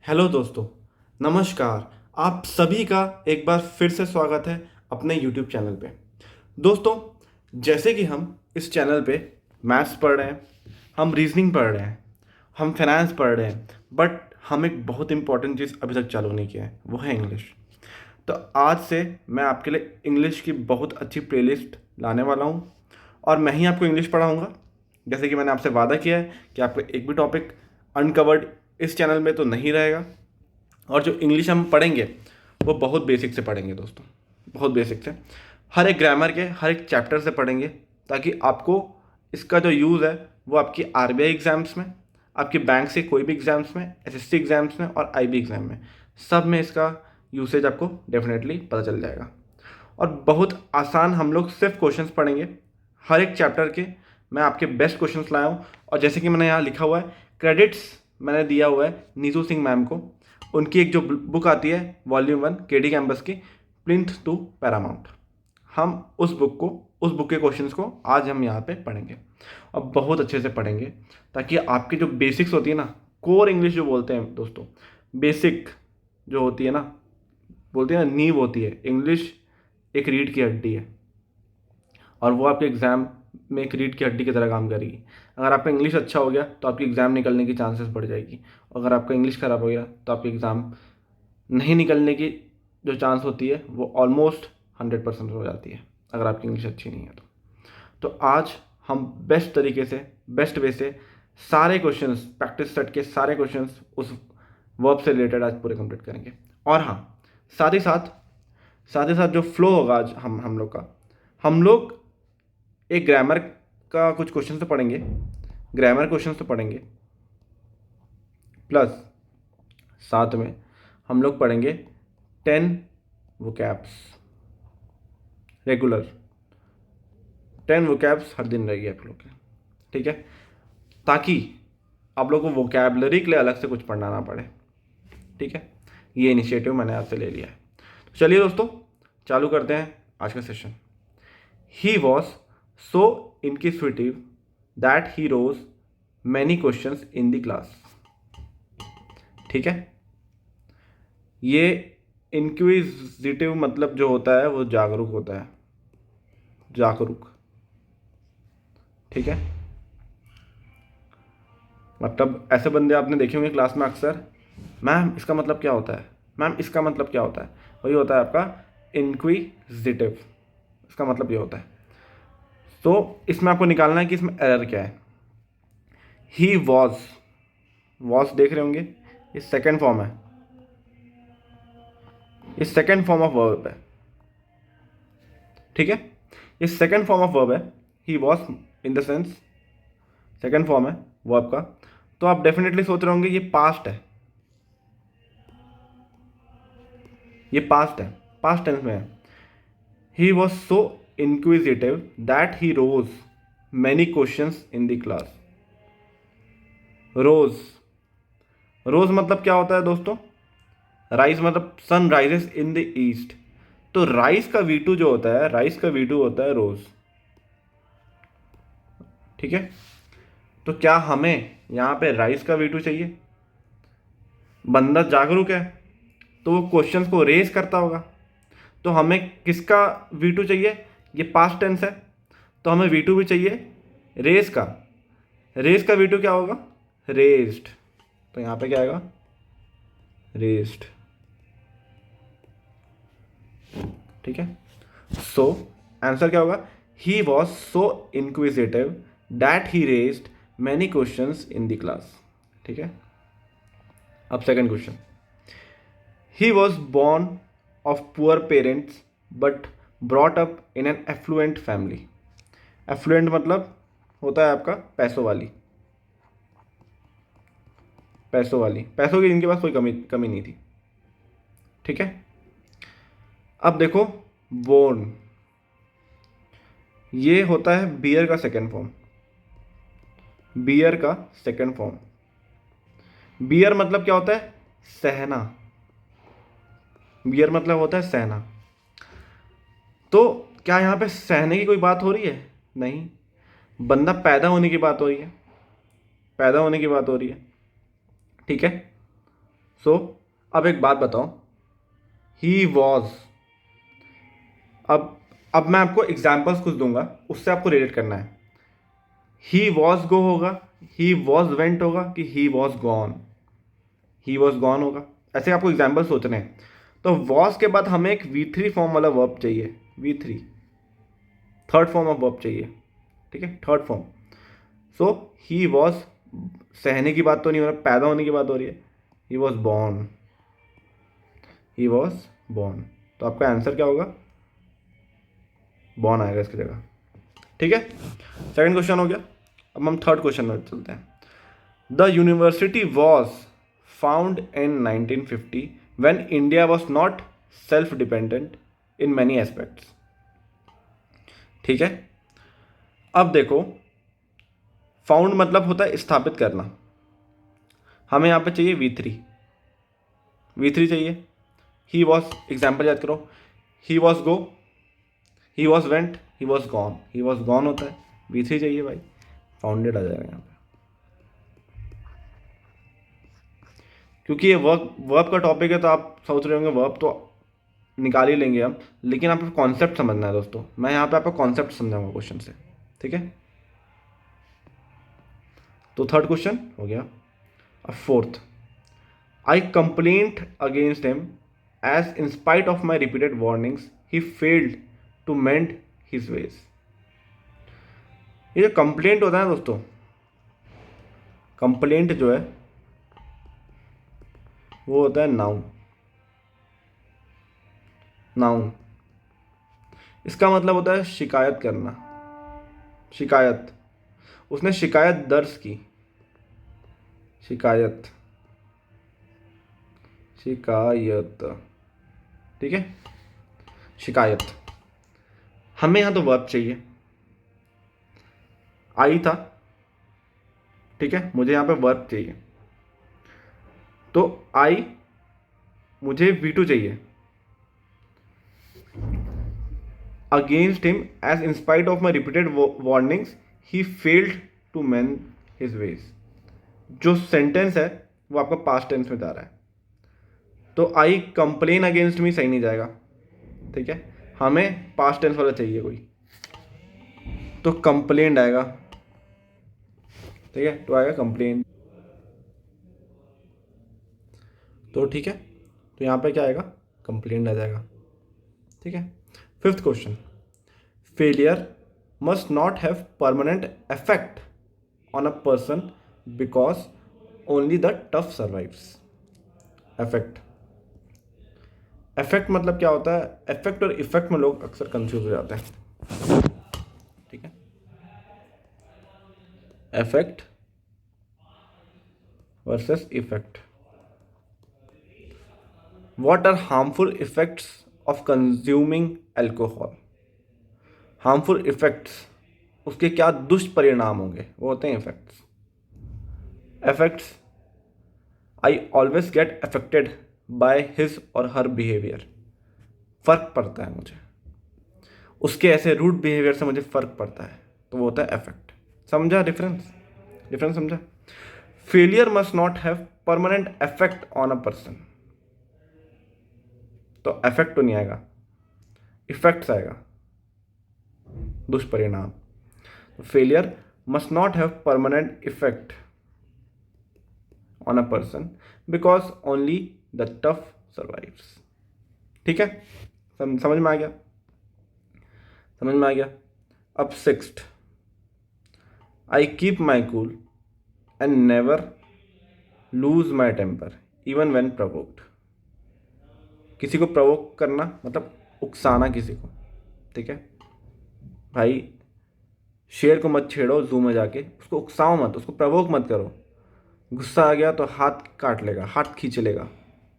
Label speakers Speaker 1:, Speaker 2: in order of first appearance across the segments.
Speaker 1: Hello दोस्तों, नमस्कार। आप सभी का एक बार फिर से स्वागत है अपने यूट्यूब चैनल पे। दोस्तों, जैसे कि हम इस चैनल पे मैथ्स पढ़ रहे हैं, हम रीजनिंग पढ़ रहे हैं, हम फाइनेंस पढ़ रहे हैं, बट हम एक बहुत इंपॉर्टेंट चीज़ अभी तक चालू नहीं किया है, वो है इंग्लिश। तो आज से मैं आपके लिए इंग्लिश की बहुत अच्छी प्लेलिस्ट लाने वाला हूँ और मैं ही आपको इंग्लिश पढ़ाऊँगा। जैसे कि मैंने आपसे वादा किया है कि आपको एक भी टॉपिक अनकवर्ड इस चैनल में तो नहीं रहेगा। और जो इंग्लिश हम पढ़ेंगे वो बहुत बेसिक से पढ़ेंगे दोस्तों, बहुत बेसिक से, हर एक ग्रामर के हर एक चैप्टर से पढ़ेंगे, ताकि आपको इसका जो यूज़ है वो आपकी आरबीआई एग्ज़ाम्स में, आपके बैंक से कोई भी एग्ज़ाम्स में, एसएससी एग्ज़ाम्स में और आईबी एग्ज़ाम में, सब में इसका यूसेज आपको डेफिनेटली पता चल जाएगा। और बहुत आसान हम लोग सिर्फ क्वेश्चंस पढ़ेंगे हर एक चैप्टर के। मैं आपके बेस्ट क्वेश्चंस लाया हूँ, और जैसे कि मैंने यहाँ लिखा हुआ है, क्रेडिट्स मैंने दिया हुआ है नीतू सिंह मैम को। उनकी एक जो बुक आती है वॉल्यूम 1 केडी कैंपस की, प्लिंथ टू पैरामाउंट, हम उस बुक के क्वेश्चंस को आज हम यहाँ पे पढ़ेंगे और बहुत अच्छे से पढ़ेंगे, ताकि आपकी जो बेसिक्स होती है ना, कोर इंग्लिश जो बोलते हैं दोस्तों, बेसिक जो होती है ना, बोलते हैं ना, नींव होती है इंग्लिश, एक रीढ़ की हड्डी है, और वो आपके एग्ज़ाम में एक रीढ़ की हड्डी की तरह काम करेगी। अगर आपका इंग्लिश अच्छा हो गया तो आपकी एग्ज़ाम निकलने की चांसेस बढ़ जाएगी। अगर आपका इंग्लिश ख़राब हो गया तो आपकी एग्ज़ाम नहीं निकलने की जो चांस होती है वो ऑलमोस्ट 100% हो जाती है, अगर आपकी इंग्लिश अच्छी नहीं है तो आज हम बेस्ट तरीके से, बेस्ट वे से सारे क्वेश्चंस, प्रैक्टिस सेट के सारे क्वेश्चंस उस वर्ब से रिलेटेड आज पूरे कंप्लीट करेंगे। और हाँ, साथ ही साथ जो फ्लो होगा आज हम लोग एक ग्रामर का कुछ क्वेश्चन तो पढ़ेंगे, ग्रामर क्वेश्चन तो पढ़ेंगे, प्लस साथ में हम लोग पढ़ेंगे 10 वोकैब्स रेगुलर। 10 वोकैब्स हर दिन रहेगी आप लोग के, ठीक है, ताकि आप लोग को वोकैबलरी के लिए अलग से कुछ पढ़ना ना पड़े, ठीक है। ये इनिशिएटिव मैंने आपसे ले लिया है। तो चलिए दोस्तों, चालू करते हैं आज का session. He was so inquisitive that he rose many questions in the class, ठीक है। ये इनक्विजिटिव मतलब जो होता है वो जागरूक होता है, जागरूक, ठीक है। मतलब ऐसे बंदे आपने देखे होंगे क्लास में अक्सर, मैम इसका मतलब क्या होता है, मैम इसका मतलब क्या होता है, वही होता है आपका इनक्विजिटिव, इसका मतलब ये होता है। तो इसमें आपको निकालना है कि इसमें एरर क्या है। ही वॉज देख रहे होंगे, ये सेकेंड फॉर्म है, ये सेकेंड फॉर्म ऑफ वर्ब है, ठीक है। ये सेकेंड फॉर्म ऑफ वर्ब है, he was, in the sense second form है वर्ब का। तो आप डेफिनेटली सोच रहे होंगे ये पास्ट है, ये पास्ट है, पास्ट टेंस में है। He was so inquisitive that he rose many questions in the class. Rose, rose मतलब क्या होता है दोस्तों, राइज मतलब sun rises in the east. तो राइज का V2 जो होता है, राइज का V2 होता है रोज, ठीक है। तो क्या हमें यहाँ पे राइज का V2 चाहिए? बंदा जागरूक है तो वो क्वेश्चंस को रेज करता होगा, तो हमें किसका V2 चाहिए? ये पास्ट टेंस है, तो हमें V2 भी चाहिए रेज का। रेज का V2 क्या होगा? रेज्ड। तो यहाँ पे क्या आएगा? रेज्ड, ठीक है। सो आंसर क्या होगा? ही was so inquisitive that he raised many questions in the class, ठीक है। अब second question, he was born of poor parents but brought up in an affluent family। Affluent मतलब होता है आपका पैसों वाली, पैसों वाली, पैसों की जिनके पास कोई कमी कमी नहीं थी, ठीक है। अब देखो, बोर्न, ये होता है बियर का सेकेंड फॉर्म, बियर का सेकेंड फॉर्म। बियर मतलब क्या होता है? सहना, बियर मतलब होता है सहना। तो क्या यहाँ पे सहने की कोई बात हो रही है? नहीं, बंदा पैदा होने की बात हो रही है, पैदा होने की बात हो रही है, ठीक है। सो अब एक बात बताओ, ही वॉज, अब मैं आपको एग्जाम्पल्स कुछ दूंगा, उससे आपको रिलेट करना है। ही वॉज गो होगा, ही वॉज वेंट होगा, कि he was gone, he was gone होगा। ऐसे आपको एग्जाम्पल सोचने हैं। तो वॉज के बाद हमें एक V3 फॉर्म वाला वर्ब चाहिए, V3 third form of verb चाहिए, ठीक है, third form. So he was, सहने की बात तो नहीं हो रहा, पैदा होने की बात हो रही है। He was born, he was born, तो आपका आंसर क्या होगा, बॉर्न आएगा इसकी जगह, ठीक है। सेकंड क्वेश्चन हो गया। अब हम थर्ड क्वेश्चन में चलते हैं। The university was found in 1950 when India was not self dependent in many aspects, ठीक है। अब देखो, फाउंड मतलब होता है स्थापित करना, हमें यहाँ पे चाहिए V3, V3 चाहिए। ही वॉज, एग्जाम्पल याद करो, he was go, he was went, he was gone, he was gone होता है, V3 चाहिए भाई, फाउंडेड आ जाएगा यहाँ पे। क्योंकि ये वर्ब वर्ब का टॉपिक है तो आप सोच रहे होंगे वर्ब तो निकाल ही लेंगे हम, लेकिन आपको कॉन्सेप्ट समझना है दोस्तों। मैं यहाँ पे आपको कॉन्सेप्ट समझाऊंगा क्वेश्चन से, ठीक है। तो थर्ड क्वेश्चन हो गया। अब fourth, I complaint against him as in spite of my repeated warnings he failed to mend his ways. ये जो कंप्लेंट होता है दोस्तों, कंप्लेंट जो है वो होता है नाउन, नाउन। इसका मतलब होता है शिकायत करना, शिकायत, उसने शिकायत दर्ज की, शिकायत, शिकायत, ठीक है, शिकायत। हमें यहां तो वर्ब चाहिए, आई था, ठीक है, मुझे यहां पे वर्ब चाहिए, तो आई, मुझे V2 चाहिए। Against him as in spite of my repeated warnings he failed to mend his ways. जो सेंटेंस है वो आपका पास्ट टेंस में जा रहा है, तो आई कंप्लेन अगेंस्ट मी सही नहीं जाएगा, ठीक है, हमें पास्ट टेंस वाला चाहिए कोई, तो कंप्लेंट आएगा, ठीक है, तो आएगा कंप्लेन, तो ठीक है, तो यहाँ पे क्या आएगा, कंप्लेंट आ जाएगा, ठीक है। Fifth question, failure must not have permanent effect on a person because only the tough survives. Effect, effect मतलब क्या होता है, इफेक्ट और इफेक्ट में लोग अक्सर कंफ्यूज हो जाते हैं, ठीक है। Effect versus effect. What are harmful effects of consuming alcohol. Harmful effects, उसके क्या दुष्परिणाम होंगे, वो होते हैं effects. Effects, I always get affected by his और हर बिहेवियर। फर्क पड़ता है मुझे, उसके ऐसे रूड बिहेवियर से मुझे फर्क पड़ता है, तो वो होता है इफेक्ट। समझा डिफरेंस, डिफरेंस समझा। Failure must not have permanent effect on a person, तो इफेक्ट तो नहीं आएगा, इफेक्ट्स आएगा, दुष्परिणाम। Failure must not have permanent effect on a person because only the tough survives, ठीक है। समझ में आ गया, समझ में आ गया। अब sixth, I keep my cool and never lose my temper even when provoked. किसी को प्रवोक करना मतलब उकसाना किसी को, ठीक है भाई, शेर को मत छेड़ो जू में जाके, उसको उकसाओ मत, उसको प्रवोक मत करो। गुस्सा आ गया तो हाथ काट लेगा, हाथ खींच लेगा,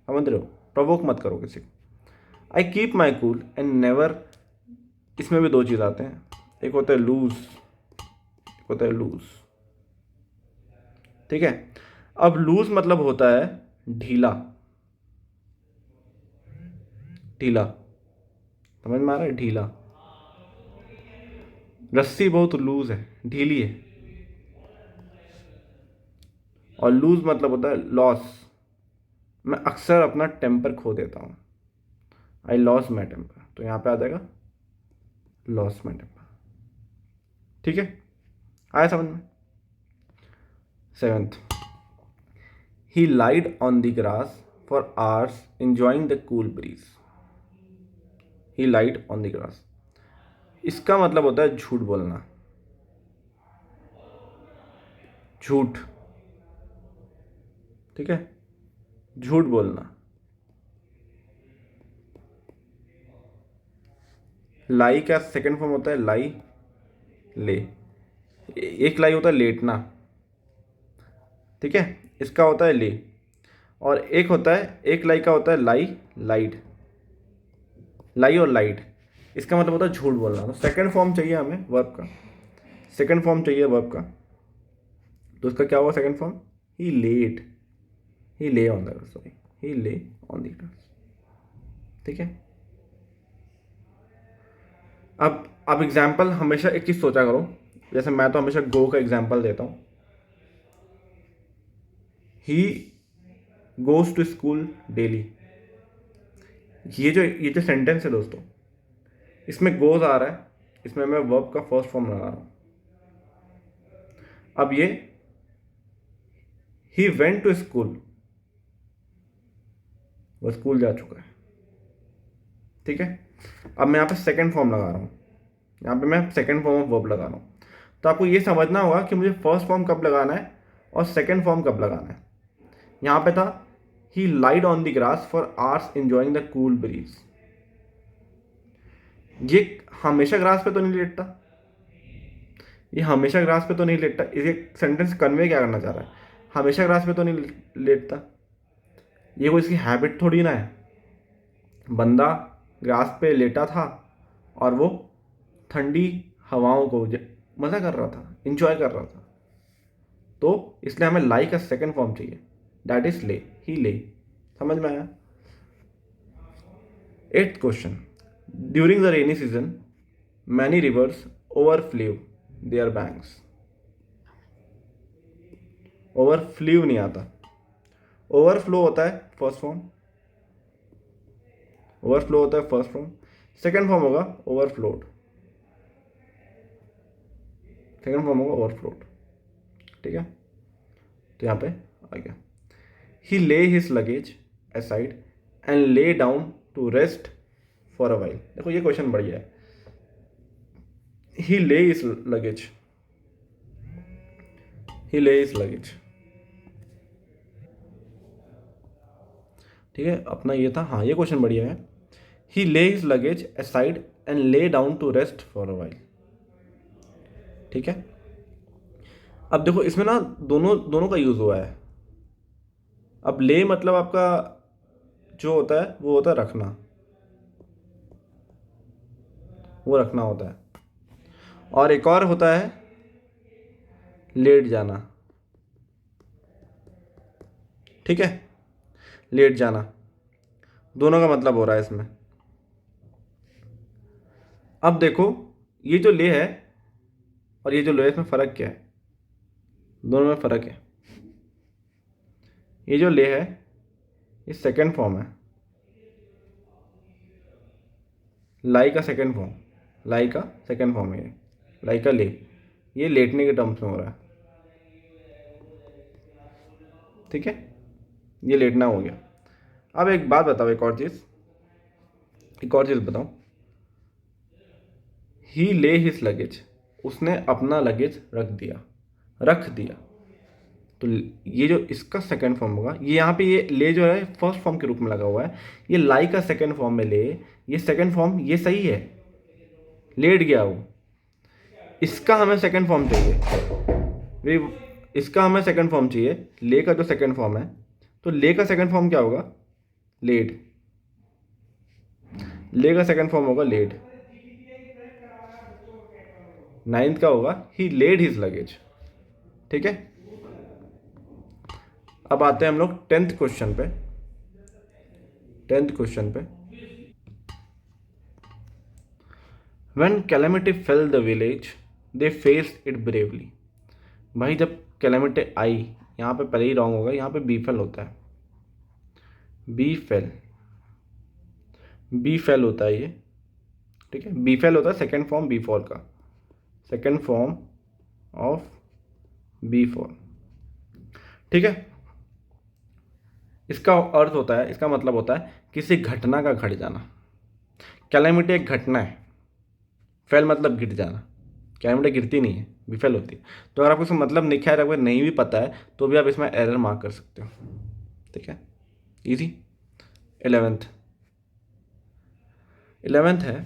Speaker 1: समझ रहे हो, प्रवोक मत करो किसी को। आई keep my cool and never, इसमें भी दो चीज़ आते हैं, एक होता है लूज, एक होता है लूज, ठीक है। अब लूज मतलब होता है ढीला, ढीला, समझ में आ रहा है, ढीला, रस्सी बहुत लूज है, ढीली है। और लूज मतलब होता है लॉस, मैं अक्सर अपना टेम्पर खो देता हूँ। आई लॉस माई टेम्पर, तो यहाँ पे आ जाएगा लॉस माई टेम्पर। ठीक है, आया समझ में। Seventh, he lied on the grass for hours enjoying the cool breeze. He lied on the grass, इसका मतलब होता है झूठ बोलना, झूठ। ठीक है, झूठ बोलना। लाई का सेकंड फॉर्म होता है लाई, ले। एक लाई होता है लेटना, ठीक है, इसका होता है ले। और एक होता है, एक लाई का होता है लाई, लाइड। लाई और लाइड, इसका मतलब होता है झूठ बोलना। तो सेकंड फॉर्म चाहिए हमें वर्ब का, सेकंड फॉर्म चाहिए वर्ब का। तो उसका क्या होगा सेकंड फॉर्म? ही लेट, ही ले ऑन द, सॉरी, ही ले ऑन द ग्रास। ठीक है, अब एग्जाम्पल हमेशा एक चीज सोचा करो, जैसे मैं तो हमेशा गो का एग्जाम्पल देता हूँ। He goes to school daily. ये जो सेंटेंस है दोस्तों, इसमें गोज आ रहा है, इसमें मैं वर्ब का फर्स्ट फॉर्म लगा रहा हूँ। अब ये ही वेंट टू स्कूल, वो स्कूल जा चुका है। ठीक है, अब मैं यहाँ पे सेकंड फॉर्म लगा रहा हूँ, यहाँ पे मैं सेकंड फॉर्म ऑफ वर्ब लगा रहा हूँ। तो आपको ये समझना होगा कि मुझे फर्स्ट फॉर्म कब लगाना है और सेकंड फॉर्म कब लगाना है। यहाँ पे था he lied on the grass for hours enjoying the cool breeze. ये हमेशा ग्रास पे तो नहीं लेटता, ये हमेशा ग्रास पे तो नहीं लेटता। ये सेंटेंस कन्वे क्या करना चाह रहा है? हमेशा ग्रास पे तो नहीं लेटता, ये कोई इसकी हैबिट थोड़ी ना है। बंदा ग्रास पे लेटा था और वो ठंडी हवाओं को मज़ा कर रहा था, इंजॉय कर रहा था। तो इसलिए हमें लाई का सेकंड फॉर्म चाहिए, that is lay, he lay. समझ में आया? Eighth question, during the rainy season many rivers overflow their banks. Overflow नहीं आता, ओवरफ्लो होता है फर्स्ट फॉर्म, ओवरफ्लो होता है फर्स्ट फॉर्म। सेकंड फॉर्म होगा ओवरफ्लोड, सेकंड फॉर्म होगा ओवरफ्लोड। ठीक है, तो यहाँ पे आ गया, he lay his luggage aside and lay down to rest for a while. देखो ये क्वेश्चन बढ़िया है। He lay his luggage, he lay his luggage. ठीक है, अपना ये था, हाँ ये क्वेश्चन बढ़िया है। He lay his luggage aside and lay down to rest for a while. ठीक है, अब देखो इसमें ना दोनों दोनों का यूज हुआ है। अब ले मतलब आपका जो होता है वो होता है रखना, वो रखना होता है। और एक और होता है लेट जाना। ठीक है, लेट जाना, दोनों का मतलब हो रहा है इसमें। अब देखो ये जो ले है और ये जो ले है, इसमें फ़र्क क्या है? दोनों में फ़र्क है। ये जो ले है ये सेकंड फॉर्म है, लाई का सेकंड फॉर्म, लाई का सेकंड फॉर्म है ये, लाई का ले, ये लेटने के टर्म्स में हो रहा है। ठीक है, ये लेटना हो गया। अब एक बात बताओ, एक और चीज़, एक और चीज़ बताओ। ही ले हिज लगेज, उसने अपना लगेज रख दिया, रख दिया। तो ये जो इसका सेकंड फॉर्म होगा, ये यहाँ पे ये ले जो है फर्स्ट फॉर्म के रूप में लगा हुआ है, ये लाई का सेकंड फॉर्म में ले, ये सेकंड फॉर्म, ये सही है, लेट गया वो। इसका हमें सेकंड फॉर्म चाहिए, वे इसका हमें सेकंड फॉर्म चाहिए, ले का जो सेकंड फॉर्म है। तो ले का सेकंड फॉर्म क्या होगा? लेड। ले का सेकंड फॉर्म होगा लेड। नाइन्थ का होगा ही लेड हिज लगेज। ठीक है, अब आते हैं हम लोग टेंथ क्वेश्चन पे। टेंथ क्वेश्चन पे, when calamity fail the village they faced it bravely. भाई जब कैलेमिटी आई, यहाँ पे पहले ही रॉन्ग होगा, यहाँ पे बीफल होता है। बी फेल, बी फेल होता है ये, ठीक है। बी फेल होता है सेकेंड फॉर्म बी फॉल का, second form of befall, ठीक है। इसका अर्थ होता है, इसका मतलब होता है किसी घटना का घट जाना। कैलेमिटी एक घटना है, फेल मतलब गिर जाना। कैलेमिटी गिरती नहीं है, विफल होती है। तो अगर आपको इसका मतलब नहीं, खैर अगर नहीं भी पता है तो भी आप इसमें एरर मार्क कर सकते हो, ठीक है। इजी। 11th, 11th है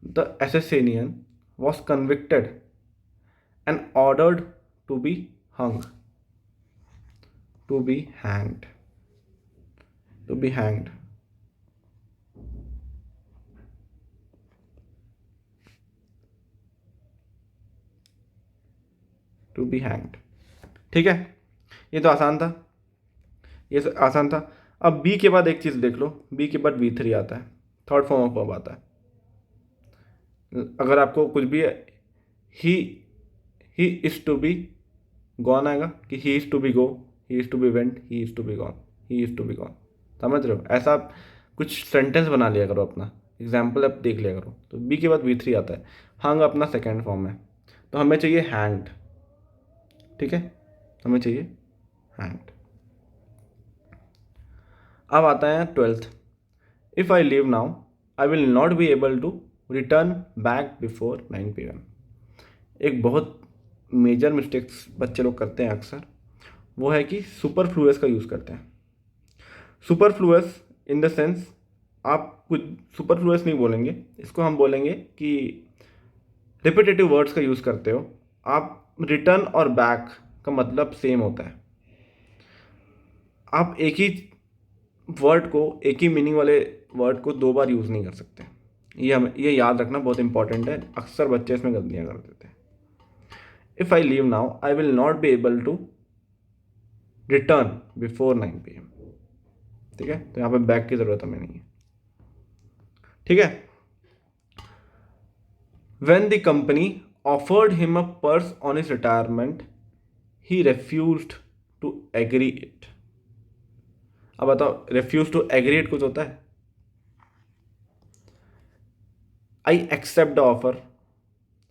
Speaker 1: the assassinian was convicted and ordered to be hung, to be hanged, to be hanged, to be hanged, ठीक है। ये तो आसान था, ये आसान था। अब बी के बाद एक चीज़ देख लो, बी के बाद V3 आता है, थर्ड फॉर्म ऑफ वर्ब आता है। अगर आपको कुछ भी he he is to be gone आएगा कि he is to be go, he is to be went, he is to be gone, he is to be gone, समझ रहे हो। ऐसा आप कुछ सेंटेंस बना लिया करो, अपना एग्जाम्पल आप देख लिया करो। तो बी के बाद V3 आता है, हंग अपना सेकेंड फॉर्म है, तो हमें चाहिए हैंग्ड, ठीक है, हमें चाहिए हैंग्ड। अब आता है 12th, if I leave now I will not be able to return back before 9 PM। एक बहुत मेजर मिस्टेक्स बच्चे लोग करते हैं अक्सर, वो है कि सुपरफ्लूअस का यूज़ करते हैं। सुपरफ्लूअस इन द सेंस, आप कुछ सुपरफ्लूअस नहीं बोलेंगे इसको, हम बोलेंगे कि रिपीटेटिव वर्ड्स का यूज़ करते हो आप। रिटर्न और बैक का मतलब सेम होता है। आप एक ही वर्ड को, एक ही मीनिंग वाले वर्ड को दो बार यूज़ नहीं कर सकते। ये याद रखना बहुत इंपॉर्टेंट है, अक्सर बच्चे इसमें गलतियाँ कर देते हैं। If I leave now I will not be able to return before 9 PM, ठीक है। तो यहाँ पे बैक की ज़रूरत हमें नहीं है, ठीक है। When the company offered him a purse on his retirement, he refused to agree it। अब बताओ, refuse to agree it कुछ होता है? I accept the offer,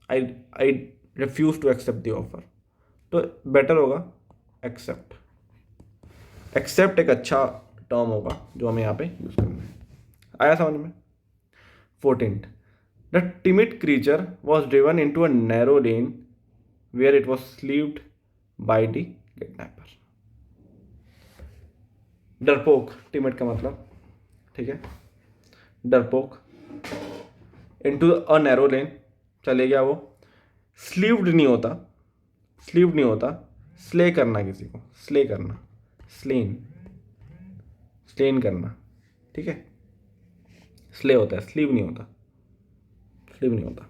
Speaker 1: I refuse to accept the offer, तो बेटर होगा accept। accept एक अच्छा term होगा जो हमें यहाँ पे यूज करना है। आया समझ में? 14th, the timid creature was driven into a narrow lane where it was sleeved by the kidnapper। डरपोक, टिमिड का मतलब, ठीक है। डरपोक इनटू अ नैरो लेन, चले गया वो। स्लीव्ड नहीं होता, स्लीव्ड नहीं होता, स्ले करना किसी को, स्ले करना, स्लेन, स्लेन करना, ठीक है। स्ले होता है, स्लीव नहीं होता, स्लीव नहीं होता,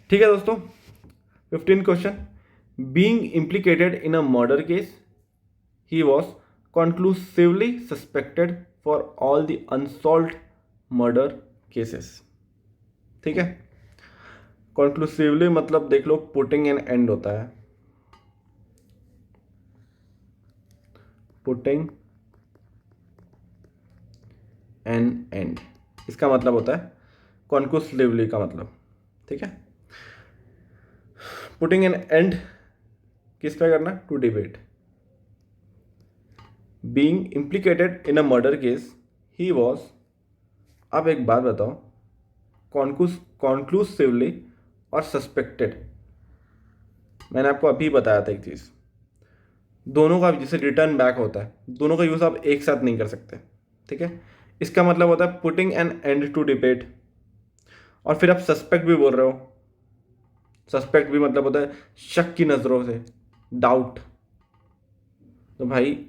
Speaker 1: ठीक है दोस्तों। 15 question, being implicated in a murder case he was conclusively suspected for all the unsolved murder cases, ठीक है। conclusively मतलब देख लो, पुटिंग एन एंड होता है, पुटिंग एन एंड, इसका मतलब होता है conclusively का मतलब, ठीक है। पुटिंग एन एंड किस पे करना? To debate. Being implicated in a murder case he was, अब एक बात बताओ, कॉन्क्लूसिवली और सस्पेक्टेड, मैंने आपको अभी बताया था एक चीज़, दोनों का जैसे रिटर्न बैक होता है, दोनों का यूज़ आप एक साथ नहीं कर सकते, ठीक है। इसका मतलब होता है putting an end to debate, और फिर आप सस्पेक्ट भी बोल रहे हो, सस्पेक्ट भी मतलब होता है शक की नज़रों से, डाउट। तो भाई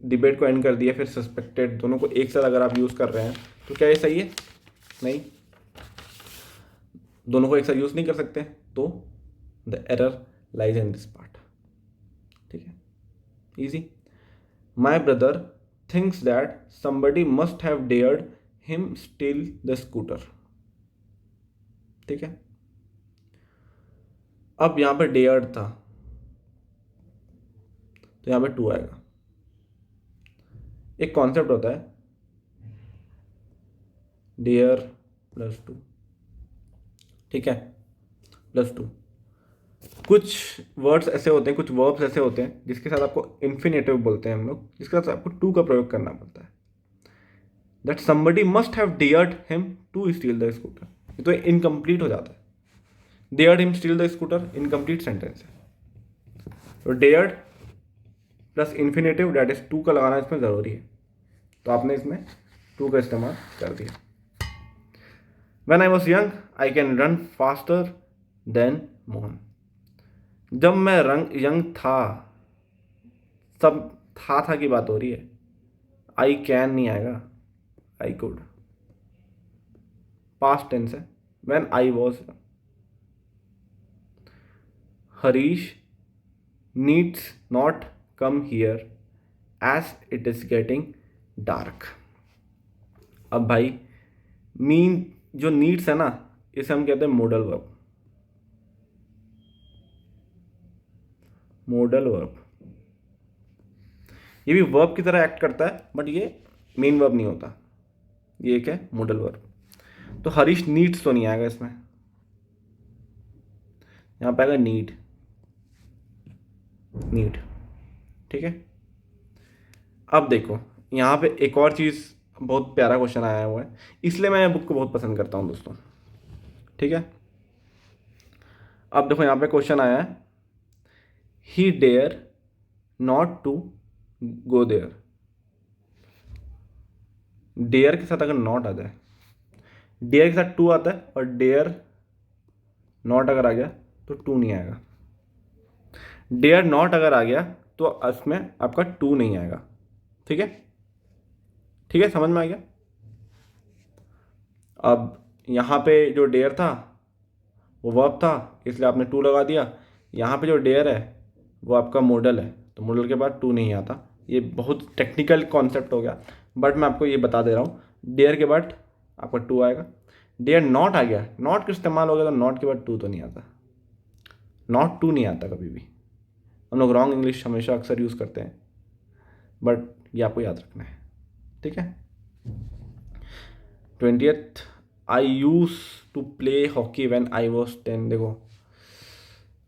Speaker 1: डिबेट को एंड कर दिया, फिर सस्पेक्टेड, दोनों को एक साथ अगर आप यूज़ कर रहे हैं तो क्या ये सही है? नहीं, दोनों को एक साथ यूज़ नहीं कर सकते, तो the error lies in this part, ठीक है। Easy. My brother thinks that somebody must have dared him steal the scooter, ठीक है। अब यहां पर डेयर्ड था तो यहां पे टू आएगा। एक कॉन्सेप्ट होता है डेयर +2, ठीक है, +2। कुछ वर्ड्स ऐसे होते हैं, कुछ वर्ब्स ऐसे होते हैं जिसके साथ आपको इन्फिनेटिव बोलते हैं हम लोग, जिसके साथ आपको टू का प्रयोग करना पड़ता है। That somebody must have dared him to steal the scooter, ये तो इनकम्प्लीट हो जाता है। Dared him steal the scooter incomplete sentence है। तो dared plus infinitive that is to का लगाना इसमें ज़रूरी है, तो आपने इसमें टू का इस्तेमाल कर दिया। When I was young, I can run faster than Mohan. जब मैं यंग था, सब था की बात हो रही है, आई कैन नहीं आएगा, आई कुड, पास्ट टेंस है। When I was young, Harish needs not come here as it is getting dark। अब भाई मीन जो नीड्स है ना, इसे हम कहते हैं मोडल वर्ब। मोडल वर्ब ये भी वर्ब की तरह एक्ट करता है, बट ये मेन वर्ब नहीं होता, ये एक है मोडल वर्ब। तो हरीश नीड्स तो नहीं आएगा इसमें, यहां पे आएगा नीड, नीड, ठीक है। अब देखो यहाँ पे एक और चीज़, बहुत प्यारा क्वेश्चन आया हुआ है, इसलिए मैं बुक को बहुत पसंद करता हूँ दोस्तों, ठीक है। अब देखो यहाँ पे क्वेश्चन आया है, he dare not to go there. Dare के साथ अगर नॉट आ जाए, डेयर के साथ टू आता है, और डेयर नॉट अगर आ गया तो टू नहीं आएगा। डेयर नॉट अगर आ गया तो इसमें आपका टू नहीं आएगा, ठीक है, ठीक है, समझ में आ गया। अब यहाँ पे जो डेयर था वो वर्ब था, इसलिए आपने टू लगा दिया। यहाँ पे जो डेयर है वो आपका मॉडल है, तो मॉडल के बाद टू नहीं आता। ये बहुत टेक्निकल कॉन्सेप्ट हो गया, बट मैं आपको ये बता दे रहा हूँ, डेयर के बाद आपका टू आएगा। डेयर नॉट आ गया, नॉट का इस्तेमाल हो गया, तो नॉट के बाद टू तो नहीं आता, नॉट टू नहीं आता कभी भी। हम लोग रॉन्ग इंग्लिश हमेशा अक्सर यूज़ करते हैं, बट ये आपको याद रखना है, ठीक है। 20th, I use to play hockey when I was 10। देखो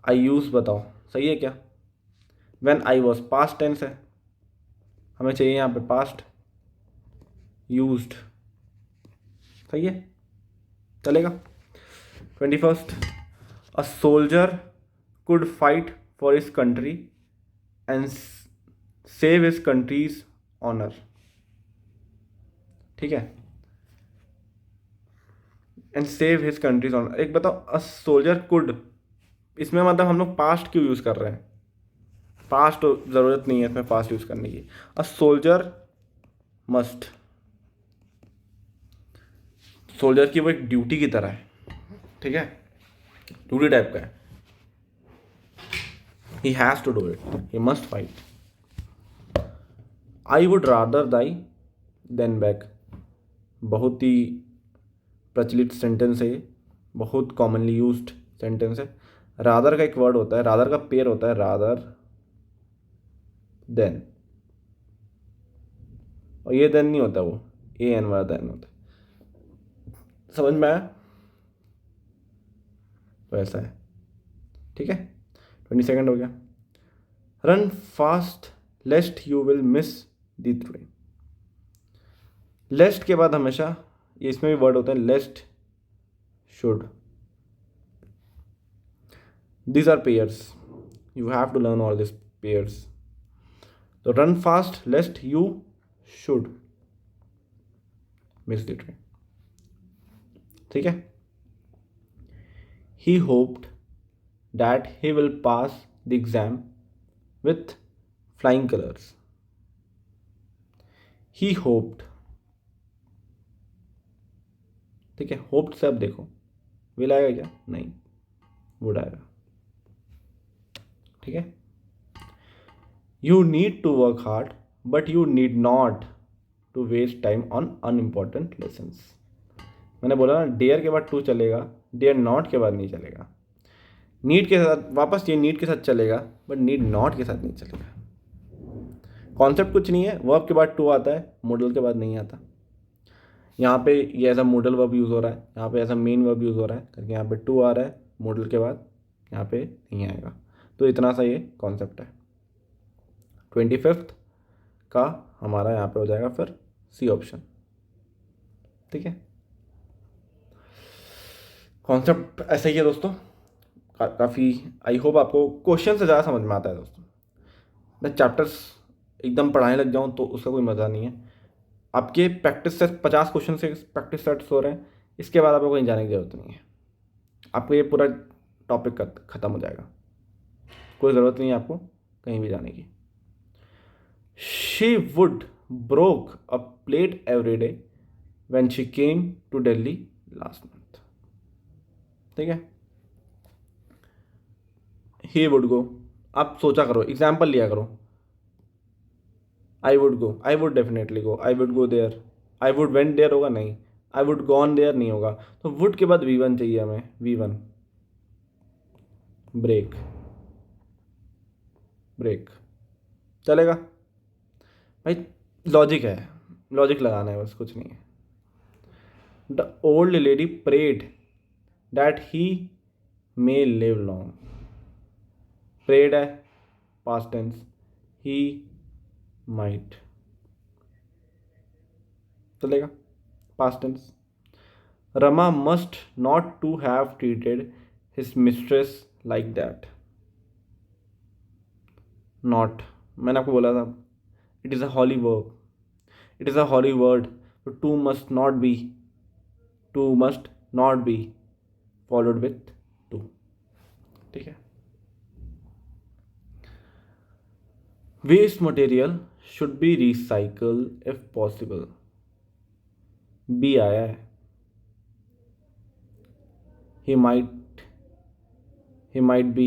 Speaker 1: आई यूज बताओ सही है क्या, when I was past tense है, हमें चाहिए यहाँ पे पास्ट, यूज्ड, सही है, चलेगा। 21st, a soldier could fight for his country and save his country's honour, ठीक है, and save his country's honour. एक बताओ, अ सोल्जर कुड, इसमें मतलब हम लोग पास्ट क्यों यूज़ कर रहे हैं, पास्ट तो ज़रूरत नहीं है इसमें पास्ट यूज़ करने की। अ सोल्जर मस्ट, सोल्जर की वो एक ड्यूटी की तरह है, ठीक है, ड्यूटी टाइप का है। He has to do it, he must fight. I would rather die than back, बहुत ही प्रचलित सेंटेंस है, बहुत कॉमनली यूज्ड सेंटेंस है। रादर का एक वर्ड होता है, रादर का पेयर होता है रादर देन, और ये देन नहीं होता, वो ए एन वाला देन होता है, समझ में आया, तो ऐसा है, ठीक है। 22nd हो गया, run fast lest you will miss the train. Lest के बाद हमेशा ये इसमें भी वर्ड होता है lest, should, these are pairs, you have to learn all these pairs। तो run fast lest you should miss the train, ठीक है। he hoped that he will pass the exam with flying colors। he hoped, ठीक है, hoped से अब देखो will आएगा क्या, नहीं, would आएगा, ठीक है। You need to work hard but you need not to waste time on unimportant lessons. मैंने बोला ना, डेयर के बाद टू चलेगा, डेयर नॉट के बाद नहीं चलेगा। नीड के साथ वापस ये नीड के साथ चलेगा, बट नीड नॉट के साथ नहीं चलेगा। कॉन्सेप्ट कुछ नहीं है, वर्ब के बाद टू आता है, मॉडल के बाद नहीं आता। यहाँ पे ये as a modal verb use हो रहा है, यहाँ पे as a main verb use हो रहा है करके यहाँ पे टू आ रहा है मॉडल के बाद, यहाँ पे नहीं आएगा। तो इतना सा ये कॉन्सेप्ट है। 25th का हमारा यहाँ पे हो जाएगा फिर सी ऑप्शन। ठीक है, कॉन्सेप्ट ऐसा ही है दोस्तों। काफ़ी आई होप आपको क्वेश्चन से ज़्यादा समझ में आता है दोस्तों। मैं चैप्टर्स एकदम पढ़ाने लग जाऊँ तो उसका कोई मज़ा नहीं है। आपके प्रैक्टिस सेट 50 क्वेश्चन से प्रैक्टिस सेट्स हो रहे हैं, इसके बाद आपको कहीं जाने की ज़रूरत नहीं है। आपको ये पूरा टॉपिक ख़त्म हो जाएगा, कोई ज़रूरत नहीं है आपको कहीं भी जाने की। She would broke a plate every day when she came to Delhi last month. ठीक है, ही वुड गो, आप सोचा करो, एग्जाम्पल लिया करो। I would go, I would definitely go, I would go there, I would went there होगा नहीं, I would gone there नहीं होगा। तो वुड के बाद V1 चाहिए हमें, V1 ब्रेक, ब्रेक चलेगा भाई, लॉजिक है, लॉजिक लगाना है बस, कुछ नहीं है। The old lady prayed that he may live long, prayed है पास्ट टेंस, ही माइट चलेगा past tense. Rama must not to have treated his mistress like that, not, मैंने आपको बोला था it is a holy verb, it is a holy word, तो to must not be, to must not be followed with to. ठीक है, waste material should be recycle if possible, be आया है। he might be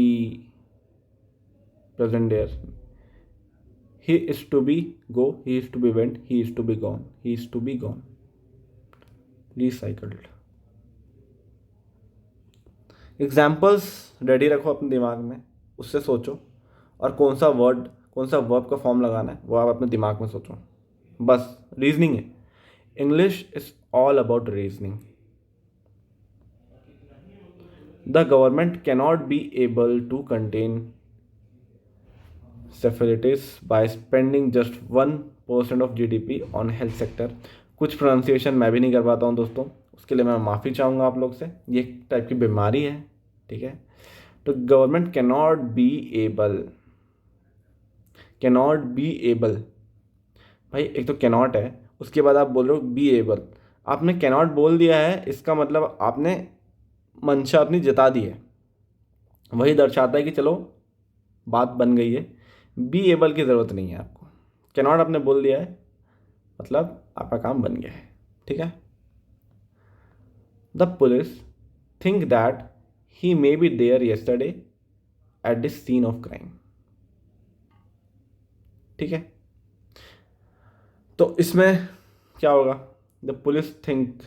Speaker 1: present there, he is to be go, he is to be went, he is to be gone, he is to be gone, recycled। Examples ready रखो अपने दिमाग में, उससे सोचो, और कौन सा वर्ड कौन सा वर्ब का फॉर्म लगाना है वो आप अपने दिमाग में सोचो, बस रीजनिंग है। English is all about reasoning. The government cannot be able to contain syphilis by spending just 1% of GDP on health sector। कुछ प्रोनाउंसिएशन मैं भी नहीं कर पाता हूँ दोस्तों, उसके लिए मैं माफ़ी चाहूँगा आप लोग से, ये एक टाइप की बीमारी है। ठीक है, तो गवर्नमेंट कैनॉट बी एबल, भाई एक तो कैनॉट है, उसके बाद आप बोल रहे हो बी एबल। आपने कैनॉट बोल दिया है, इसका मतलब आपने मंशा अपनी जता दी है, वही दर्शाता है कि चलो बात बन गई है। बी एबल की ज़रूरत नहीं है आपको, कैनॉट आपने बोल दिया है मतलब आपका काम बन गया है। ठीक है, the police think that he may be there yesterday at this scene of crime. ठीक है, तो इसमें क्या होगा, द पुलिस थिंक,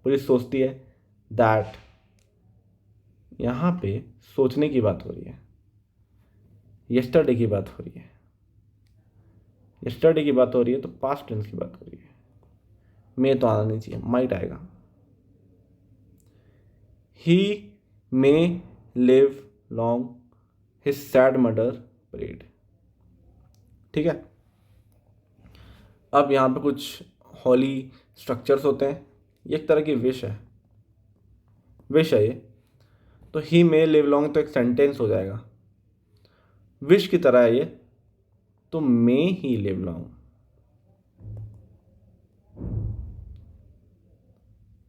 Speaker 1: पुलिस सोचती है, दैट यहाँ पे सोचने की बात हो रही है, येस्टरडे की बात हो रही है, येस्टरडे की बात हो रही है तो पास्ट टेंस की बात हो रही है, मे तो आना नहीं चाहिए, माइट आएगा। He may live long, his sad mother prayed. ठीक है, अब यहाँ पे कुछ हॉली स्ट्रक्चर्स होते हैं, ये एक तरह की विश है, विश है ये। तो ही मे लिव लॉन्ग तो एक सेंटेंस हो जाएगा, विश की तरह है ये, तो may he live long,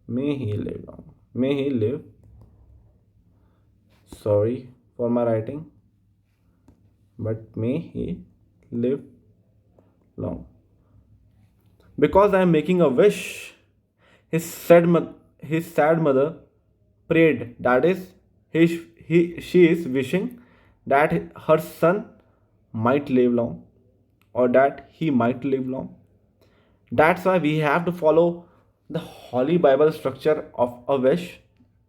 Speaker 1: may he live long, may he live, sorry for my writing, but may he live long, because I am making a wish, his sad mother prayed, that is she is wishing that her son might live long, or that he might live long. That's why we have to follow the holy Bible structure of a wish,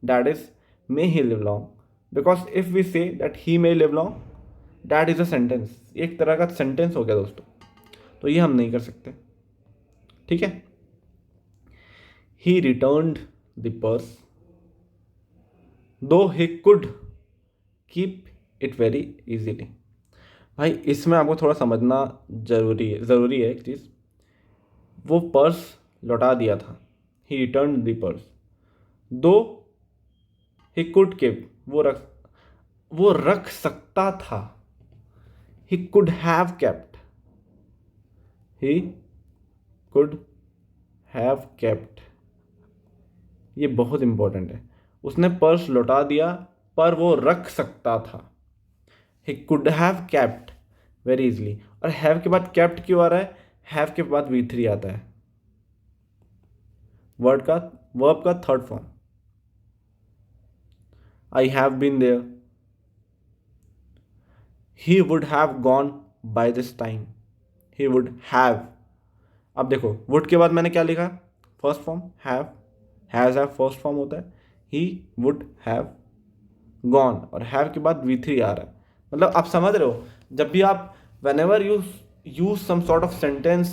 Speaker 1: that is may he live long, because if we say that he may live long, that is a sentence, एक तरह का sentence हो गया दोस्तों। तो ये हम नहीं कर सकते, ठीक है। ही रिटर्न्ड द पर्स दो he could keep it very easily. भाई इसमें आपको थोड़ा समझना ज़रूरी है एक चीज़। वो पर्स लौटा दिया था, ही रिटर्न द पर्स, दो ही कुड कीप, वो रख सकता था, he could have kept, he could have kept. ये बहुत इंपॉर्टेंट है। उसने पर्स लौटा दिया पर वो रख सकता था, he could have kept very easily. और हैव के बाद केप्ट क्यों आ रहा है? हैव के बाद V3 आता है, वर्ब का third form. I have been there, he would have gone by this time, he would have. अब देखो वुड के बाद मैंने क्या लिखा? First form have, has have first form होता है, ही वुड हैव गॉन, और हैव के बाद V3 आ रहा है। मतलब आप समझ रहे हो, जब भी आप whenever you use some sort of sentence,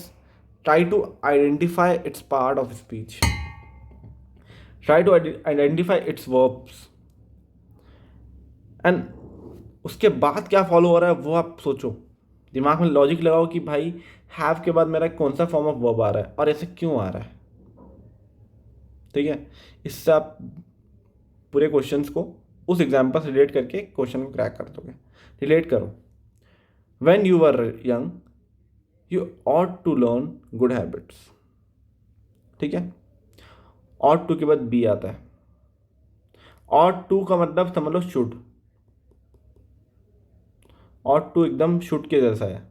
Speaker 1: try to identify its part of speech, try to identify its verbs, and उसके बाद क्या फॉलो हो रहा है वो आप सोचो, दिमाग में लॉजिक लगाओ कि भाई हैव के बाद मेरा कौन सा फॉर्म ऑफ वर्ब आ रहा है और ऐसे क्यों आ रहा है, ठीक है। इससे आप पूरे क्वेश्चंस को उस एग्जाम्पल से रिलेट करके क्वेश्चन को क्रैक कर दोगे। रिलेट करो, when you were young you ought to learn good habits, ठीक है। ऑट टू के बाद बी आता है, ऑट टू का मतलब समझ लो शुड, ऑट टू एकदम शुड के जैसा है,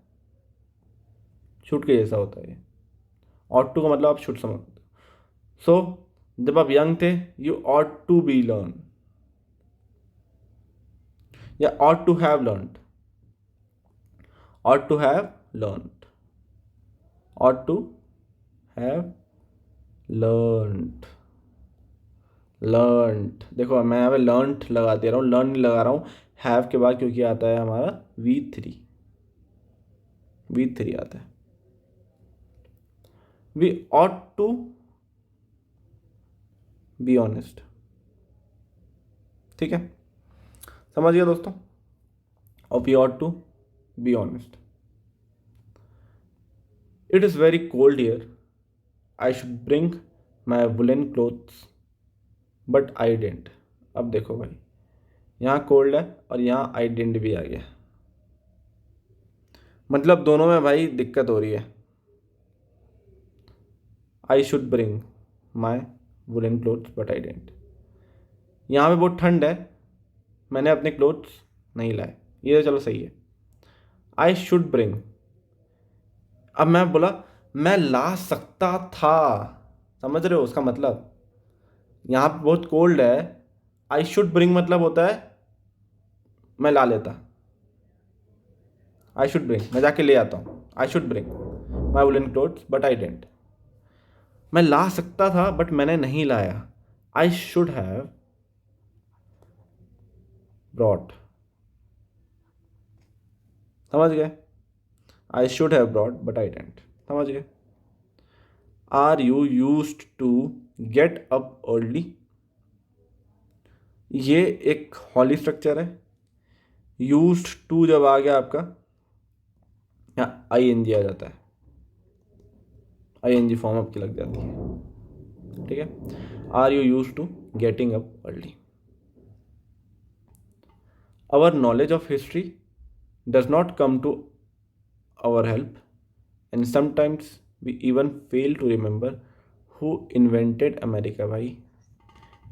Speaker 1: शुड के जैसा होता है ये। ऑट टू का मतलब आप शुड समझ। सो जब आप यंग थे you ought to be learn, या ought to have learned, ought to have learned, ought to have learned, learned। देखो मैं यहाँ पे learned लगा दे रहा हूँ, learn नहीं लगा रहा हूँ। have के बाद क्योंकि आता है हमारा V3, V3 आता है। we ought to be honest, ठीक है, समझ गया दोस्तों। और we ought to be honest। It is very cold here, I should bring my woolen clothes but I didn't। अब देखो भाई यहाँ कोल्ड है और यहाँ आई डिडंट भी आ गया, मतलब दोनों में भाई दिक्कत हो रही है। I should bring my woollen clothes but I didn't, यहाँ पे बहुत ठंड है, मैंने अपने क्लोथ्स नहीं लाए, ये तो चलो सही है। आई शुड ब्रिंग, अब मैं बोला मैं ला सकता था, समझ रहे हो उसका मतलब। यहाँ पे बहुत कोल्ड है, आई शुड ब्रिंग मतलब होता है मैं ला लेता, आई शुड ब्रिंग मैं जाके ले आता हूँ, I should bring my woollen clothes but I didn't. मैं ला सकता था बट मैंने नहीं लाया, आई शुड हैव ब्रॉट, समझ गए। I should have brought but I didn't, समझ गए। Are you used to get up early, ये एक हॉली स्ट्रक्चर है। यूज्ड टू जब आ गया आपका यहाँ ING आ जाता है, ING फॉर्म आपकी लग जाती है, ठीक है। Are you used to getting up early. Our knowledge of history does not come to our help and sometimes we even fail to remember who invented America. भाई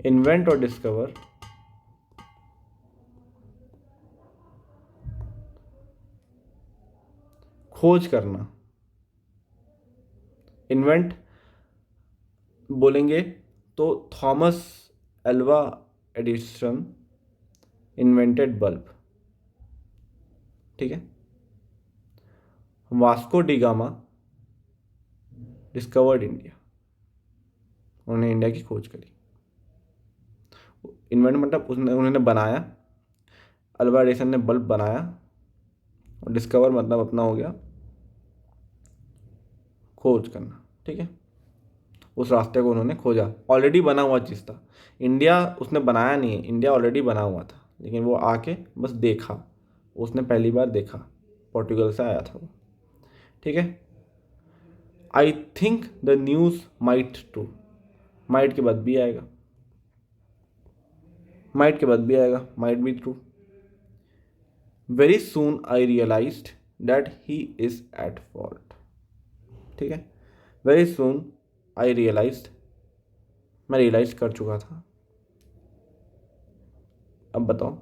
Speaker 1: इन्वेंट और डिस्कवर, खोज करना। इन्वेंट बोलेंगे तो Thomas Alva Edison invented bulb, ठीक है। Vasco da Gama discovered India, उन्होंने India की खोज करी। इन्वेंट मतलब उन्होंने बनाया, अल्वा एडिसन ने बल्ब बनाया, और डिस्कवर मतलब अपना हो गया खोज करना, ठीक है। उस रास्ते को उन्होंने खोजा, ऑलरेडी बना हुआ चीज़ था। इंडिया उसने बनाया नहीं है, इंडिया ऑलरेडी बना हुआ था, लेकिन वो आके बस देखा, उसने पहली बार देखा, पोर्टुगल से आया था वो, ठीक है। I think the news might true, might के बाद भी आएगा, माइट के बाद भी आएगा, might be true. Very soon I realised that he is at fault, ठीक है। वेरी सून आई रियलाइज्ड, मैं रियलाइज कर चुका था। अब बताओ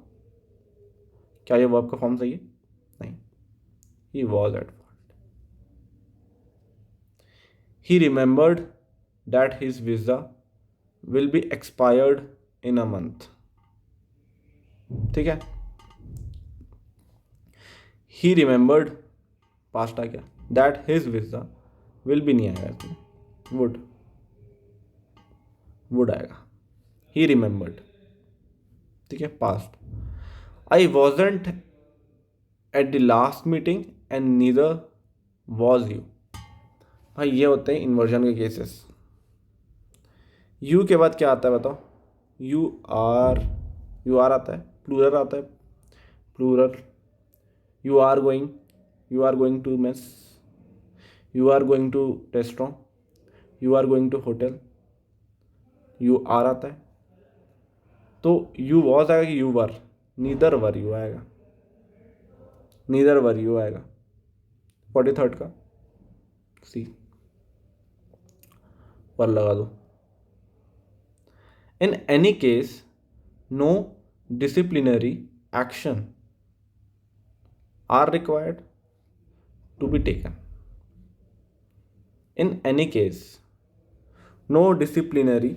Speaker 1: क्या ये वर्ब का फॉर्म सही है? नहीं, he was at fault. He remembered that his visa will be expired in a month, ठीक है। ही रिमेंबर्ड, पास्ट आ गया, that his visa will be नहीं आएगा इसमें, वुड आएगा। ही रिमेंबर्ड, ठीक है, past. I wasn't at the last meeting and neither was you. भाई ये होते हैं इन्वर्जन के केसेस। यू के बाद क्या आता है बताओ? यू आर आता है, प्लूरल आता है, plural. You are going to mess, you are going to restaurant, you are going to hotel, you are आता है। तो यू वॉज आएगा कि you were? Neither were you आएगा, नीदर वर यू आएगा। 43rd का सी वर लगा दो। In any case no disciplinary action are required to be taken. In any case no disciplinary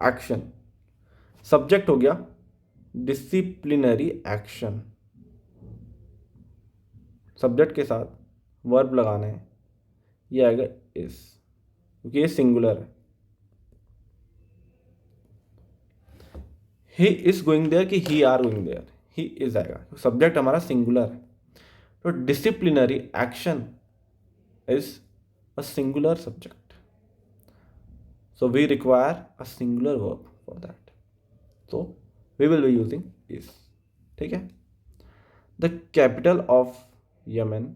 Speaker 1: action, subject हो गया डिसिप्लिनरी एक्शन, सब्जेक्ट के साथ वर्ब लगाना है, ये आएगा इज, क्योंकि ये सिंगुलर है। ही इज गोइंग देयर कि he are going there, he is आएगा, सब्जेक्ट हमारा सिंगुलर है। तो disciplinary action is a singular subject, so we require a singular verb for that, so we will be using is, ठीक है। The capital of Yemen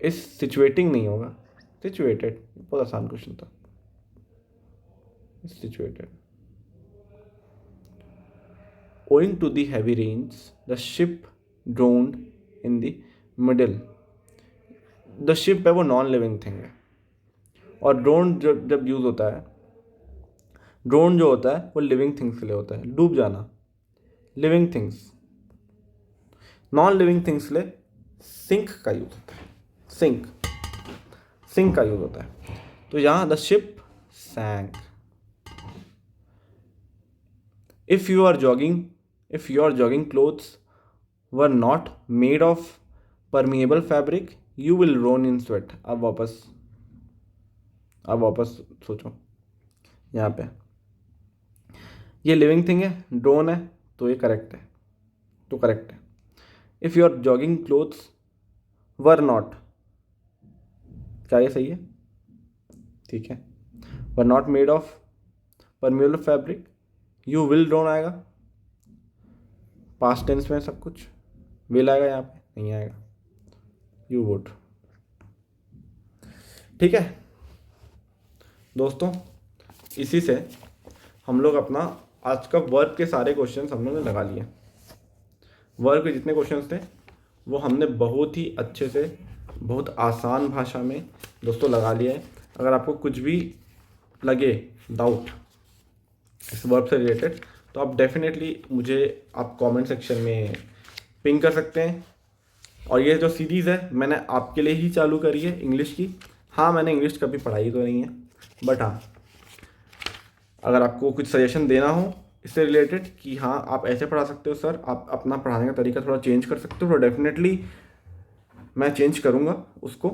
Speaker 1: is situating नहीं होगा, situated, बहुत आसान क्वेश्चन था। Situated. Owing to the heavy rains, the ship drowned in the middle. The ship है वो non living thing है, और ड्रोन जब यूज होता है, ड्रोन जो होता है वो लिविंग थिंग्स के लिए होता है, डूब जाना, living things. Non living things के लिए सिंक का यूज होता है, सिंक का यूज होता है। तो यहाँ the ship sank. If your jogging clothes were not made of permeable fabric, you will drown in sweat. अब वापस सोचो, यहाँ पे ये लिविंग थिंग है, ड्रोन है, तो ये करेक्ट है, तो करेक्ट है। If your jogging clothes were not, क्या ये सही है? ठीक है। Were not made of permeable fabric, you will drone आएगा, पास्ट टेंस में सब कुछ, विल आएगा, यहाँ पे नहीं आएगा, यू वुड, ठीक है दोस्तों। इसी से हम लोग अपना आज का वर्ब के सारे क्वेश्चंस हम लोग ने लगा लिए। वर्ब के जितने क्वेश्चंस थे वो हमने बहुत ही अच्छे से, बहुत आसान भाषा में दोस्तों लगा लिया है। अगर आपको कुछ भी लगे डाउट इस वर्ब से रिलेटेड, तो आप डेफिनेटली मुझे आप कमेंट सेक्शन में पिंग कर सकते हैं। और ये जो सीरीज़ है मैंने आपके लिए ही चालू करी है इंग्लिश की। हाँ, मैंने इंग्लिश कभी पढ़ाई तो नहीं है, बट हाँ, अगर आपको कुछ सजेशन देना हो इससे रिलेटेड कि हाँ आप ऐसे पढ़ा सकते हो सर, आप अपना पढ़ाने का तरीका थोड़ा चेंज कर सकते हो, तो डेफिनेटली मैं चेंज करूँगा उसको,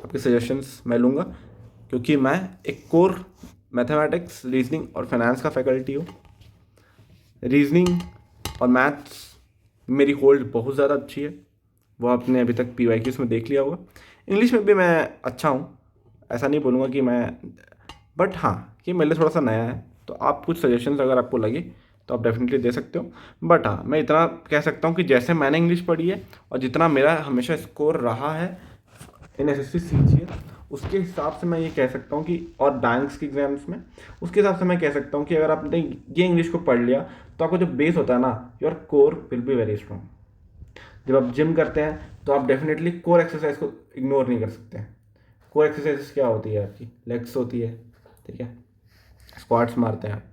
Speaker 1: आपके सजेशंस मैं लूँगा, क्योंकि मैं एक कोर मैथमेटिक्स, रीजनिंग और फाइनेंस का फैकल्टी हूँ। रीजनिंग और मैथ्स मेरी होल्ड बहुत ज़्यादा अच्छी है, वो आपने अभी तक PYQs में देख लिया होगा। इंग्लिश में भी मैं अच्छा हूँ, ऐसा नहीं बोलूँगा कि मैं, बट हाँ ये मेरे लिए थोड़ा सा नया है, तो आप कुछ सजेशंस अगर आपको लगे तो आप डेफिनेटली दे सकते हो। बट हाँ मैं इतना कह सकता हूँ कि जैसे मैंने इंग्लिश पढ़ी है और जितना मेरा हमेशा स्कोर रहा है इन एस एस सी उसके हिसाब से मैं ये कह सकता हूँ कि, और बैंक्स के एग्जाम्स में उसके हिसाब से मैं कह सकता हूँ कि अगर आपने ये इंग्लिश को पढ़ लिया तो आपका जो बेस होता है ना, your core will be very strong. जब आप जिम करते हैं तो आप डेफिनेटली कोर एक्सरसाइज को इग्नोर नहीं कर सकते हैं। कोर एक्सरसाइज क्या होती है? आपकी लेग्स होती है, ठीक है, स्क्वाट्स मारते हैं आप,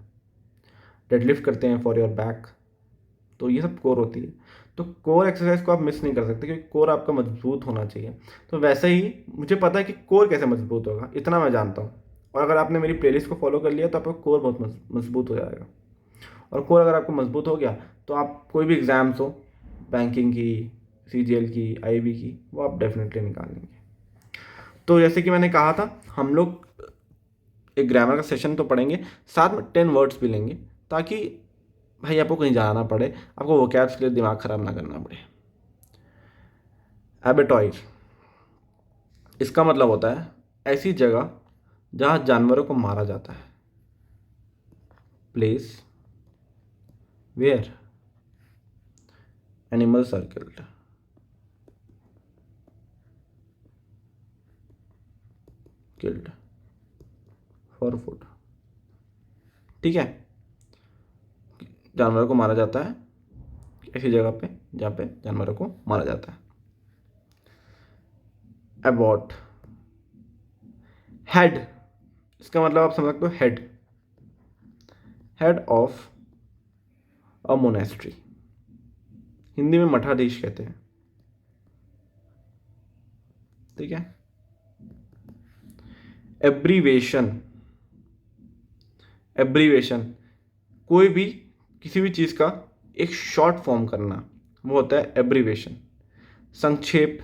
Speaker 1: डेडलिफ्ट करते हैं फॉर योर बैक, तो ये सब कोर होती है। तो कोर एक्सरसाइज को आप मिस नहीं कर सकते क्योंकि कोर आपका मजबूत होना चाहिए। तो वैसे ही मुझे पता है कि कोर कैसे मजबूत होगा, इतना मैं जानता हूँ। और अगर आपने मेरी प्लेलिस्ट को फॉलो कर लिया तो आपका कोर बहुत मजबूत हो जाएगा। और कोर अगर आपको मजबूत हो गया तो आप कोई भी एग्ज़ाम्स हो, बैंकिंग की, सीजीएल की, आईबी की, वो आप डेफिनेटली निकाल लेंगे। तो जैसे कि मैंने कहा था, हम लोग एक ग्रामर का सेशन तो पढ़ेंगे, साथ में 10 वर्ड्स भी लेंगे, ताकि भाई आपको कहीं जाना ना पड़े, आपको वोकैब्स के लिए दिमाग ख़राब ना करना पड़े। एबेटॉइज, इसका मतलब होता है ऐसी जगह जहाँ जानवरों को मारा जाता है। Place where animals are killed for food. ठीक है, जानवरों को मारा जाता है ऐसी जगह पे जहाँ पे जानवरों को मारा जाता है। अबॉट, हेड, इसका मतलब आप समझ सकते हो head, head of a monastery, Hindi में मठाधीश कहते हैं। ठीक है। एब्रीवेशन, एब्रीवेशन कोई भी किसी भी चीज़ का एक शॉर्ट फॉर्म करना, वो होता है एब्रीवेशन। संक्षेप,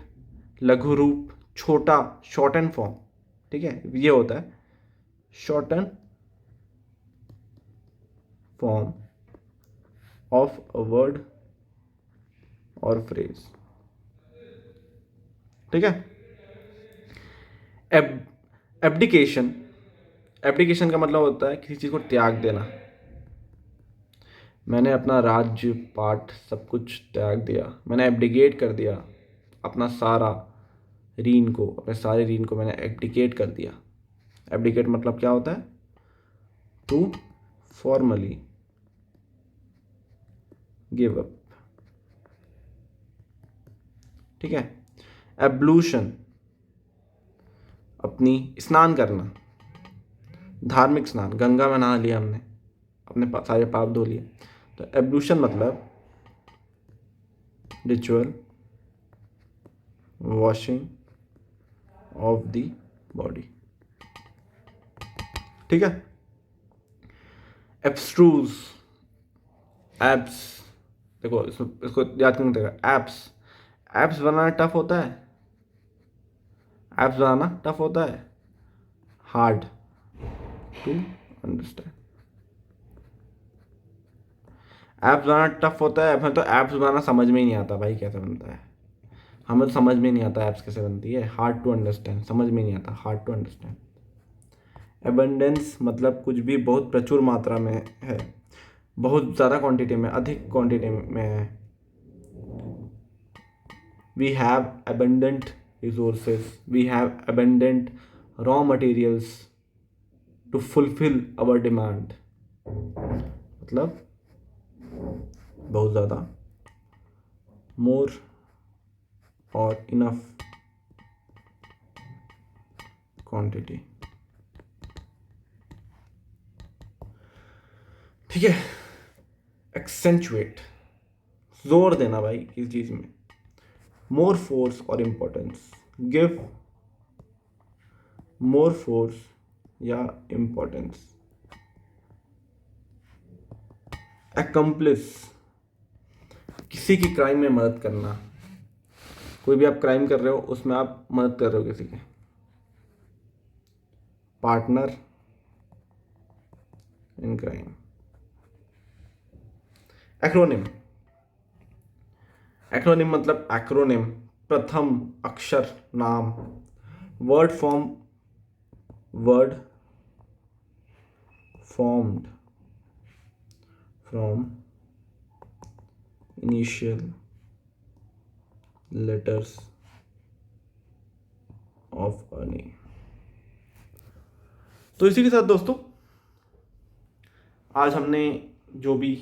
Speaker 1: लघु रूप, छोटा, शॉर्ट एंड फॉर्म, ठीक है, ये होता है short and form of a word और फ्रेज। ठीक है। एब एब्डिकेशन, एब्डिकेशन का मतलब होता है किसी चीज़ को त्याग देना। मैंने अपना राज्य पाठ सब कुछ त्याग दिया, मैंने एब्डिकेट कर दिया अपना सारा रीन को, अपने सारे रीन को मैंने एब्डिकेट कर दिया। एब्डिकेट मतलब क्या होता है? To formally give up. ठीक है। एब्लूशन, अपनी स्नान करना, धार्मिक स्नान, गंगा में नहा लिया हमने, अपने सारे पाप धो लिए। तो एब्लूशन मतलब ritual washing of the body. ठीक है। एब्स्ट्रूज, एब्स, देखो इसको याद करना पड़ेगा। एब्स, एब्स बनाना टफ होता है, एब्स बनाना टफ होता है, hard to understand. Apps banana tough होता है, हमें तो एप्स बनाना समझ में ही नहीं आता भाई कैसे बनता है। हमें तो समझ में नहीं आता एप्स कैसे बनती है। हार्ड टू अंडरस्टैंड, समझ में नहीं आता, हार्ड टू अंडरस्टैंड। एबंडेंस मतलब कुछ भी बहुत प्रचुर मात्रा में है, बहुत ज़्यादा क्वांटिटी में, अधिक क्वांटिटी में है। We have abundant resources, we have abundant raw materials to fulfill our demand, मतलब बहुत ज़्यादा, मोर और इनफ क्वांटिटी। ठीक है। एक्सेंचुएट, जोर देना भाई किसी चीज़ में, मोर फोर्स और इम्पोर्टेंस, गिव मोर फोर्स या इम्पोर्टेंस। accomplice, किसी की क्राइम में मदद करना, कोई भी आप क्राइम कर रहे हो उसमें आप मदद कर रहे हो किसी की। Partner in crime. Acronym, acronym मतलब एक्रोनिम प्रथम अक्षर नाम, word form word formed from initial letters of a name। तो इसी के साथ दोस्तों आज हमने जो भी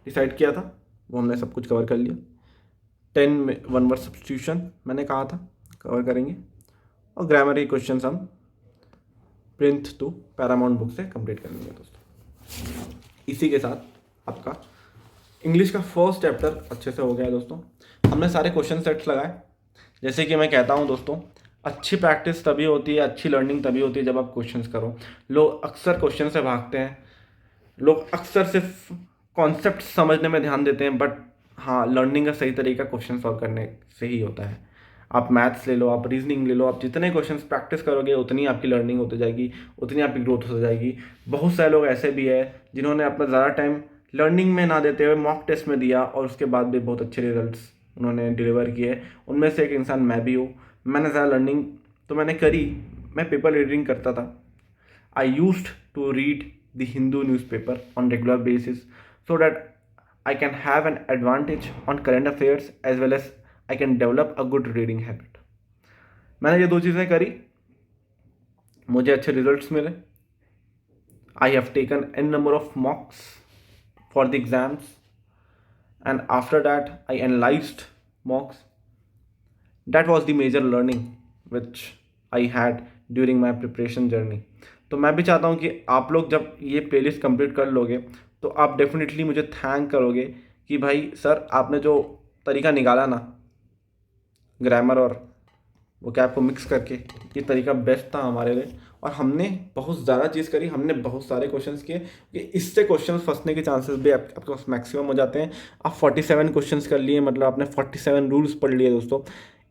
Speaker 1: डिसाइड किया था वो हमने सब कुछ कवर कर लिया। 10 में 1 वर्ड सब्स्टिट्यूशन मैंने कहा था कवर करेंगे, और ग्रामर के क्वेश्चंस हम प्रिंट टू पैरामाउंट बुक से कंप्लीट करेंगे दोस्तों। इसी के साथ आपका इंग्लिश का फर्स्ट चैप्टर अच्छे से हो गया है दोस्तों। हमने सारे क्वेश्चन सेट्स लगाए। जैसे कि मैं कहता हूँ दोस्तों, अच्छी प्रैक्टिस तभी होती है, अच्छी लर्निंग तभी होती है जब आप क्वेश्चंस करो। लोग अक्सर क्वेश्चन से भागते हैं, लोग अक्सर सिर्फ कॉन्सेप्ट समझने में ध्यान देते हैं, बट हाँ, लर्निंग का सही तरीका क्वेश्चन सॉल्व करने से ही होता है। आप मैथ्स ले लो, आप रीजनिंग ले लो, आप जितने क्वेश्चंस प्रैक्टिस करोगे उतनी आपकी लर्निंग होती जाएगी, उतनी आपकी ग्रोथ हो जाएगी। बहुत सारे लोग ऐसे भी है जिन्होंने अपना ज़्यादा टाइम लर्निंग में ना देते हुए मॉक टेस्ट में दिया और उसके बाद भी बहुत अच्छे रिजल्ट्स उन्होंने डिलीवर किए। उनमें से एक इंसान मैं भी हूँ। मैंने ज़्यादा लर्निंग तो मैंने करी, मैं पेपर रीडिंग करता था। I used to read the Hindu newspaper on regular basis so that I can have an advantage on current affairs as well as I can develop a good reading habit। मैंने ये दो चीज़ें करी, मुझे अच्छे results मिले। I have taken n number of mocks for the exams and after that I analyzed mocks। That was the major learning which I had during my preparation journey। तो मैं भी चाहता हूँ कि आप लोग जब ये प्लेलिस्ट कंप्लीट कर लोगे तो आप डेफिनेटली मुझे थैंक करोगे कि भाई सर आपने जो तरीका निकाला ना ग्रामर और वो कैब को मिक्स करके, ये तरीका बेस्ट था हमारे लिए। और हमने बहुत ज़्यादा चीज़ करी, हमने बहुत सारे क्वेश्चंस किए कि इससे क्वेश्चंस फंसने के चांसेस भी आपके पास मैक्सिमम हो जाते हैं। आप 47 क्वेश्चंस कर लिए, मतलब आपने 47 रूल्स पढ़ लिए दोस्तों।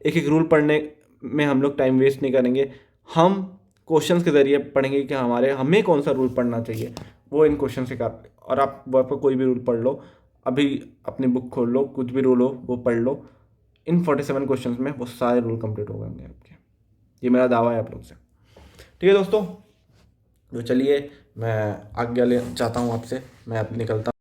Speaker 1: एक एक रूल पढ़ने में हम लोग टाइम वेस्ट नहीं करेंगे, हम क्वेश्चंस के ज़रिए पढ़ेंगे कि हमें कौन सा रूल पढ़ना चाहिए, वो इन क्वेश्चन से कर। और आप वहाँ पर कोई भी रूल पढ़ लो, अभी अपनी बुक खोल लो, कुछ भी रूल हो वो पढ़ लो, इन 47 क्वेश्चंस में वो सारे रूल कंप्लीट हो गए आपके। ये मेरा दावा है आप लोग से। ठीक है दोस्तों, तो चलिए मैं आज्ञा ले चाहता हूँ आपसे, मैं अब निकलता हूँ।